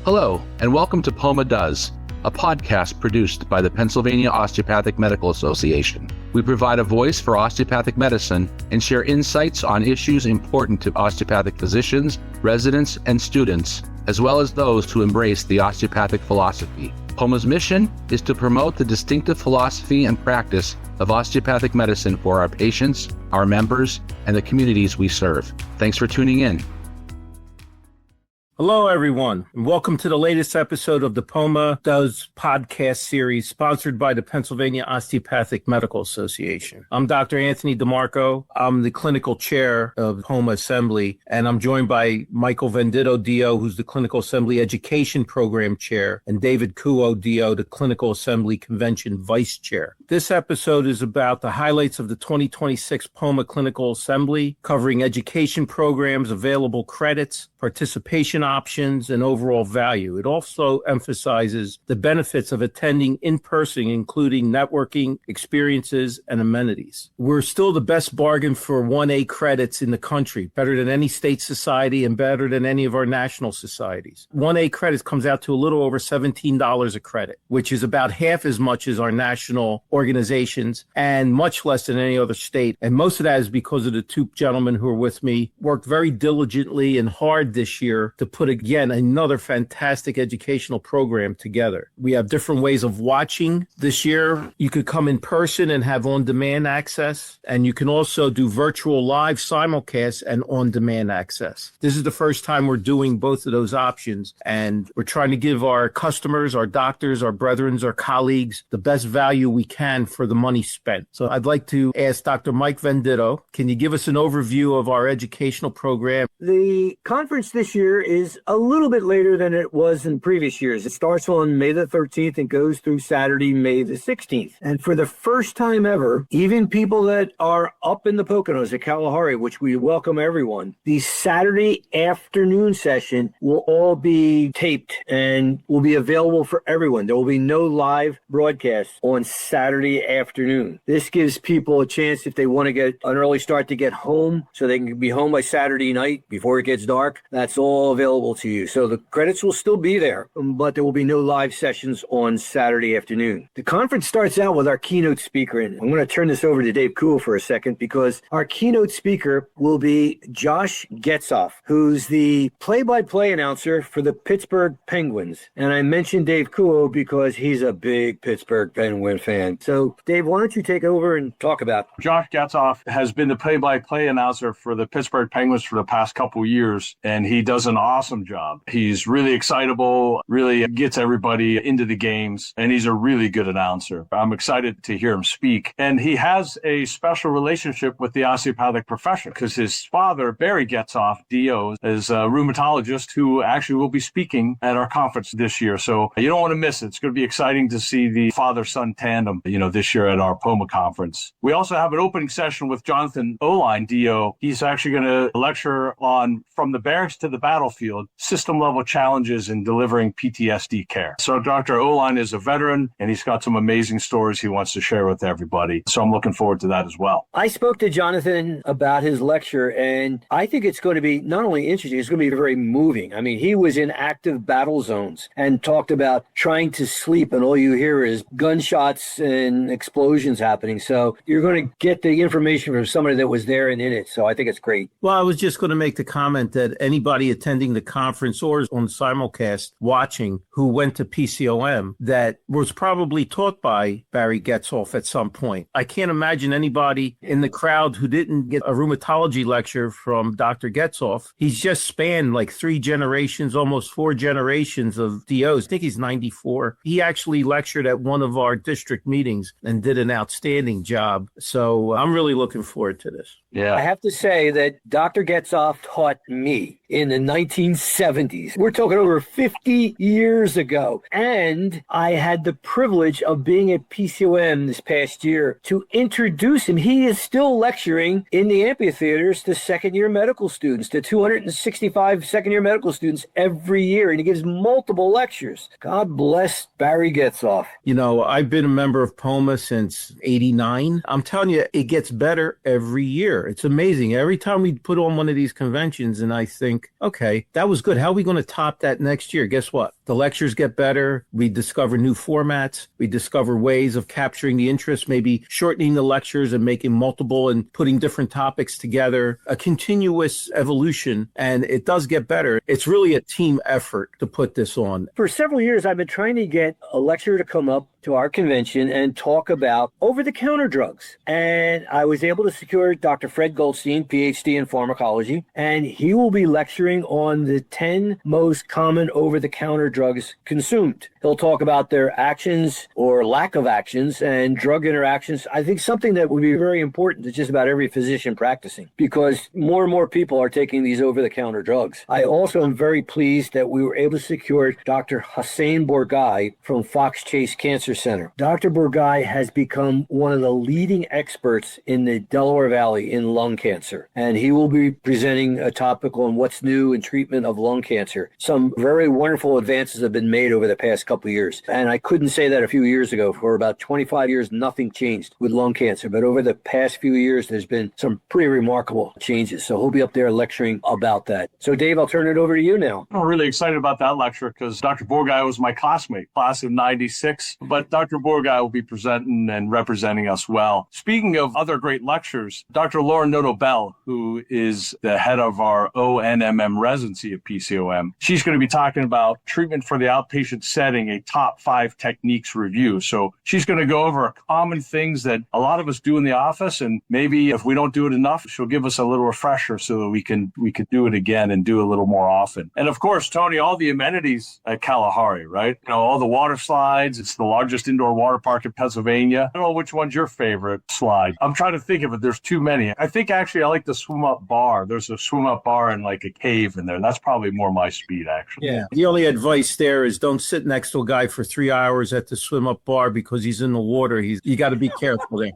Hello, and welcome to POMA Does, a podcast produced by the Pennsylvania Osteopathic Medical Association. We provide a voice for osteopathic medicine and share insights on issues important to osteopathic physicians, residents, and students, as well as those who embrace the osteopathic philosophy. POMA's mission is to promote the distinctive philosophy and practice of osteopathic medicine for our patients, our members, and the communities we serve. Thanks for tuning in. Hello, everyone, and welcome to the latest episode of the POMA Does podcast series sponsored by the Pennsylvania Osteopathic Medical Association. I'm Dr. Anthony DeMarco. I'm the clinical chair of POMA Assembly, and I'm joined by Michael Venditto, DO, who's the Clinical Assembly Education Program Chair, and David Kuo, DO, the Clinical Assembly Convention Vice Chair. This episode is about the highlights of the 2026 POMA Clinical Assembly, covering education programs, available credits, participation options, and overall value. It also emphasizes the benefits of attending in person, including networking, experiences, and amenities. We're still the best bargain for 1A credits in the country, better than any state society and better than any of our national societies. 1A credits comes out to a little over $17 a credit, which is about half as much as our national organizations and much less than any other state. And most of that is because of the two gentlemen who are with me, worked very diligently and hard this year to put, again, another fantastic educational program together. We have different ways of watching this year. You could come in person and have on-demand access, and you can also do virtual live simulcast and on-demand access. This is the first time we're doing both of those options, and we're trying to give our customers, our doctors, our brethren, our colleagues, the best value we can for the money spent. So I'd like to ask Dr. Mike Venditto, can you give us an overview of our educational program? The conference this year is a little bit later than it was in previous years. It starts on May the 13th and goes through Saturday, May the 16th. And for the first time ever, even people that are up in the Poconos at Kalahari, which we welcome everyone, the Saturday afternoon session will all be taped and will be available for everyone. There will be no live broadcast on Saturday afternoon. This gives people a chance, if they want to get an early start, to get home so they can be home by Saturday night before it gets dark. That's all available to you. So the credits will still be there, but there will be no live sessions on Saturday afternoon. The conference starts out with our keynote speaker, and I'm going to turn this over to Dave Kuo for a second, because our keynote speaker will be Josh Getzoff, who's the play-by-play announcer for the Pittsburgh Penguins. And I mentioned Dave Kuo because he's a big Pittsburgh Penguin fan. So Dave, why don't you take over and talk about it? Josh Getzoff has been the play-by-play announcer for the Pittsburgh Penguins for the past couple years, and he does an awesome job. He's really excitable, really gets everybody into the games, and he's a really good announcer. I'm excited to hear him speak. And he has a special relationship with the osteopathic profession because his father, Barry Getzoff, DO, is a rheumatologist who actually will be speaking at our conference this year. So you don't want to miss it. It's going to be exciting to see the father-son tandem, this year at our POMA conference. We also have an opening session with Jonathan Oline, DO. He's actually going to lecture on From the Barracks to the Battlefield, system-level challenges in delivering PTSD care. So Dr. Oline is a veteran, and he's got some amazing stories he wants to share with everybody. So I'm looking forward to that as well. I spoke to Jonathan about his lecture, and I think it's going to be not only interesting, it's going to be very moving. I mean, he was in active battle zones and talked about trying to sleep, and all you hear is gunshots and explosions happening. So you're going to get the information from somebody that was there and in it. So I think it's great. Well, I was just going to make the comment that anybody attending the conference or on simulcast watching who went to PCOM that was probably taught by Barry Getzoff at some point. I can't imagine anybody in the crowd who didn't get a rheumatology lecture from Dr. Getzoff. He's just spanned like 3 generations, almost 4 generations of DOs. I think he's 94. He actually lectured at one of our district meetings and did an outstanding job. So I'm really looking forward to this. Yeah. I have to say that Dr. Getzoff taught me in the 1970s. We're talking over 50 years ago. And I had the privilege of being at PCOM this past year to introduce him. He is still lecturing in the amphitheaters to second-year medical students, to 265 second-year medical students every year. And he gives multiple lectures. God bless Barry Getzoff. I've been a member of POMA since '89. I'm telling you, it gets better every year. better. It's amazing. Every time we put on one of these conventions and I think, okay, that was good. How are we going to top that next year? Guess what? The lectures get better. We discover new formats. We discover ways of capturing the interest, maybe shortening the lectures and making multiple and putting different topics together, a continuous evolution. And it does get better. It's really a team effort to put this on. For several years, I've been trying to get a lecturer to come up to our convention and talk about over-the-counter drugs. And I was able to secure Dr. Fred Goldstein, PhD in pharmacology, and he will be lecturing on the 10 most common over-the-counter drugs consumed. He'll talk about their actions or lack of actions and drug interactions. I think something that would be very important to just about every physician practicing, because more and more people are taking these over-the-counter drugs. I also am very pleased that we were able to secure Dr. Hossein Bourgai from Fox Chase Cancer Center. Dr. Bourgai has become one of the leading experts in the Delaware Valley in lung cancer, and he will be presenting a topic on what's new in treatment of lung cancer. Some very wonderful advances have been made over the past couple of years, and I couldn't say that a few years ago. For about 25 years, nothing changed with lung cancer, but over the past few years, there's been some pretty remarkable changes. So he'll be up there lecturing about that. So Dave, I'll turn it over to you now. I'm really excited about that lecture because Dr. Bourgai was my classmate, class of 96. But Dr. Bourgai will be presenting and representing us well. Speaking of other great lectures, Dr. Lauren Noto-Bell, who is the head of our ONMM residency at PCOM, she's going to be talking about treatment for the outpatient setting, a top 5 techniques review. So she's going to go over common things that a lot of us do in the office, and maybe if we don't do it enough, she'll give us a little refresher so that we can do it again and do a little more often. And of course, Tony, all the amenities at Kalahari, right? You know, all the water slides. It's the largest indoor water park in Pennsylvania. I don't know which one's your favorite slide. I'm trying to think of it. There's too many. I think actually I like the swim up bar. There's a swim up bar in like a cave in there. That's probably more my speed, actually. Yeah. The only advice there is don't sit next to a guy for 3 hours at the swim up bar because he's in the water. You got to be careful there.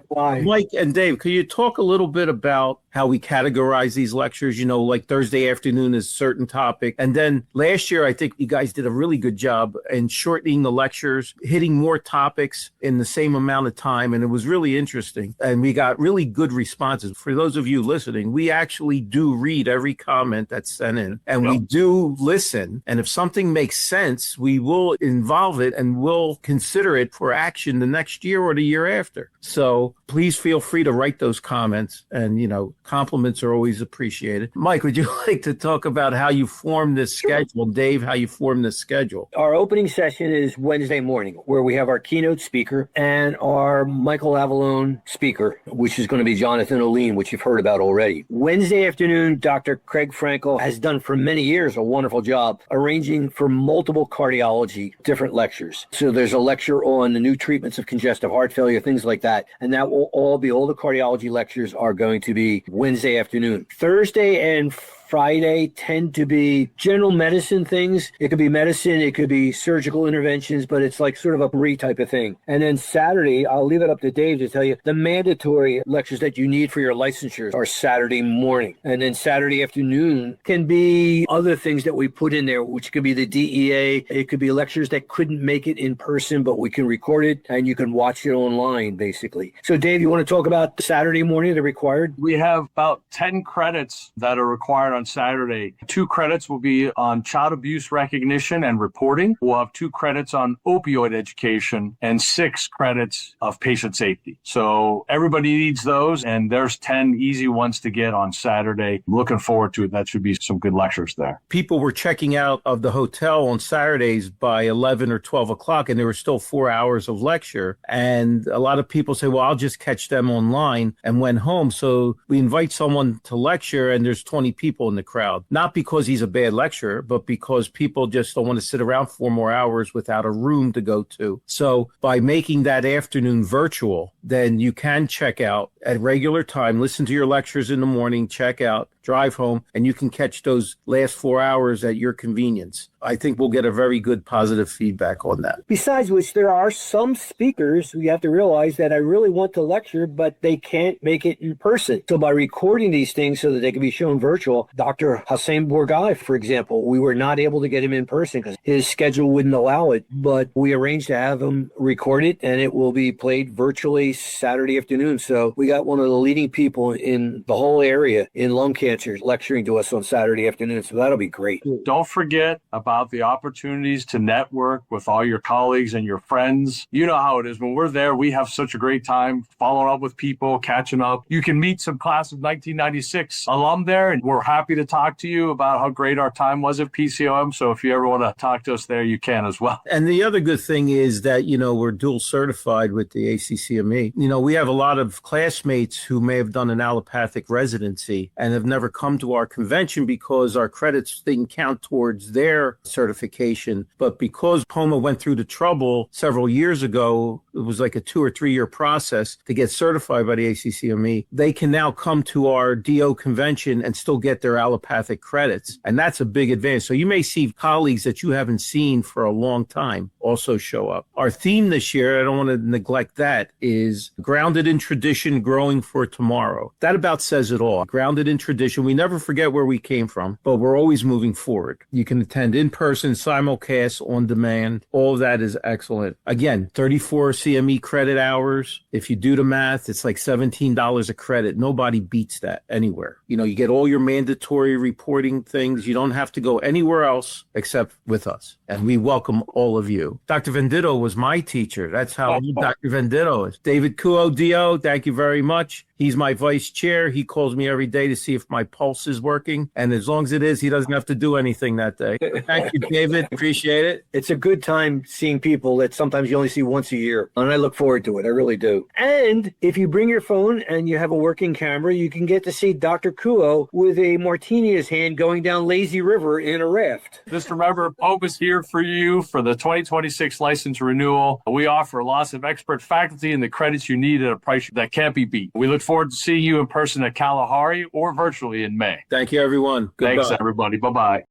Why? Mike and Dave, could you talk a little bit about how we categorize these lectures? You know, like Thursday afternoon is a certain topic. And then last year, I think you guys did a really good job in shortening the lectures, hitting more topics in the same amount of time. And it was really interesting. And we got really good responses. For those of you listening, we actually do read every comment that's sent in, and we do listen. And if something makes sense, we will involve it and we'll consider it for action the next year or the year after. So please feel free to write those comments, and, you know, compliments are always appreciated. Mike, would you like to talk about how you form this schedule? Dave, how you form this schedule? Our opening session is Wednesday morning, where we have our keynote speaker and our Michael Avalone speaker, which is going to be Jonathan O'Lean, which you've heard about already. Wednesday afternoon, Dr. Craig Frankel has done for many years a wonderful job arranging for multiple cardiology, different lectures. So there's a lecture on the new treatments of congestive heart failure, things like that. And that will all the cardiology lectures are going to be Wednesday afternoon. Thursday and Friday tend to be general medicine things. It could be medicine, it could be surgical interventions, but it's like sort of a pre type of thing. And then Saturday, I'll leave it up to Dave to tell you, the mandatory lectures that you need for your licensure are Saturday morning. And then Saturday afternoon can be other things that we put in there, which could be the DEA. It could be lectures that couldn't make it in person, but we can record it and you can watch it online, basically. So Dave, you want to talk about Saturday morning, the required? We have about 10 credits that are required on Saturday. 2 credits will be on child abuse recognition and reporting. We'll have 2 credits on opioid education and 6 credits of patient safety. So everybody needs those, and there's 10 easy ones to get on Saturday. I'm looking forward to it. That should be some good lectures there. People were checking out of the hotel on Saturdays by 11 or 12 o'clock, and there were still 4 hours of lecture. And a lot of people say, well, I'll just catch them online, and went home. So we invite someone to lecture, and there's 20 people in the crowd, not because he's a bad lecturer, but because people just don't want to sit around 4 more hours without a room to go to. So by making that afternoon virtual, then you can check out at regular time, listen to your lectures in the morning, check out, drive home, and you can catch those last 4 hours at your convenience. I think we'll get a very good positive feedback on that. Besides which, there are some speakers who you have to realize that I really want to lecture, but they can't make it in person. So by recording these things so that they can be shown virtual, Dr. Hossein Bourgai, for example, we were not able to get him in person because his schedule wouldn't allow it, but we arranged to have him record it, and it will be played virtually Saturday afternoon. So we got one of the leading people in the whole area in lung cancer lecturing to us on Saturday afternoon. So that'll be great. Don't forget about the opportunities to network with all your colleagues and your friends. You know how it is. When we're there, we have such a great time following up with people, catching up. You can meet some class of 1996 alum there, and we're happy to talk to you about how great our time was at PCOM. So if you ever want to talk to us there, you can as well. And the other good thing is that, we're dual certified with the ACCME. We have a lot of classmates who may have done an allopathic residency and have never come to our convention because our credits didn't count towards their certification. But because POMA went through the trouble several years ago, it was like a 2 or 3 year process to get certified by the ACCME. They can now come to our DO convention and still get their allopathic credits. And that's a big advantage. So you may see colleagues that you haven't seen for a long time also show up. Our theme this year, I don't want to neglect that, is grounded in tradition, growing for tomorrow. That about says it all. Grounded in tradition. We never forget where we came from, but we're always moving forward. You can attend in person, simulcast, on demand. All of that is excellent. Again, 34 CME credit hours. If you do the math, it's like $17 a credit. Nobody beats that anywhere. You get all your mandatory reporting things. You don't have to go anywhere else except with us. And we welcome all of you. Dr. Venditto was my teacher. That's how Dr. Venditto is. David Kuo, DO, thank you very much. He's my vice chair. He calls me every day to see if my pulse is working. And as long as it is, he doesn't have to do anything that day. Thank you, David. Appreciate it. It's a good time seeing people that sometimes you only see once a year. And I look forward to it. I really do. And if you bring your phone and you have a working camera, you can get to see Dr. Kuo with a martini in his hand going down Lazy River in a raft. Just remember, POMA is here for you for the 2026 license renewal. We offer lots of expert faculty and the credits you need at a price that can't be beat. We look forward to seeing you in person at Kalahari or virtually in May. Thank you, everyone. Goodbye. Thanks, everybody. Bye-bye.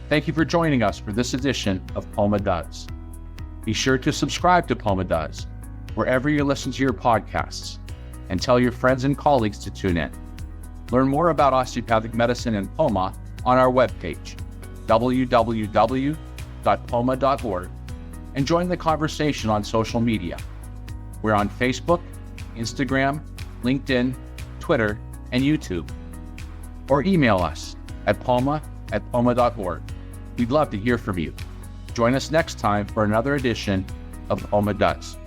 Thank you for joining us for this edition of POMA Does. Be sure to subscribe to POMA Does wherever you listen to your podcasts, and tell your friends and colleagues to tune in. Learn more about osteopathic medicine and POMA on our webpage, www.poma.org, and join the conversation on social media. We're on Facebook, Instagram, LinkedIn, Twitter, and YouTube. Or email us at poma@poma.org. We'd love to hear from you. Join us next time for another edition of POMA Does.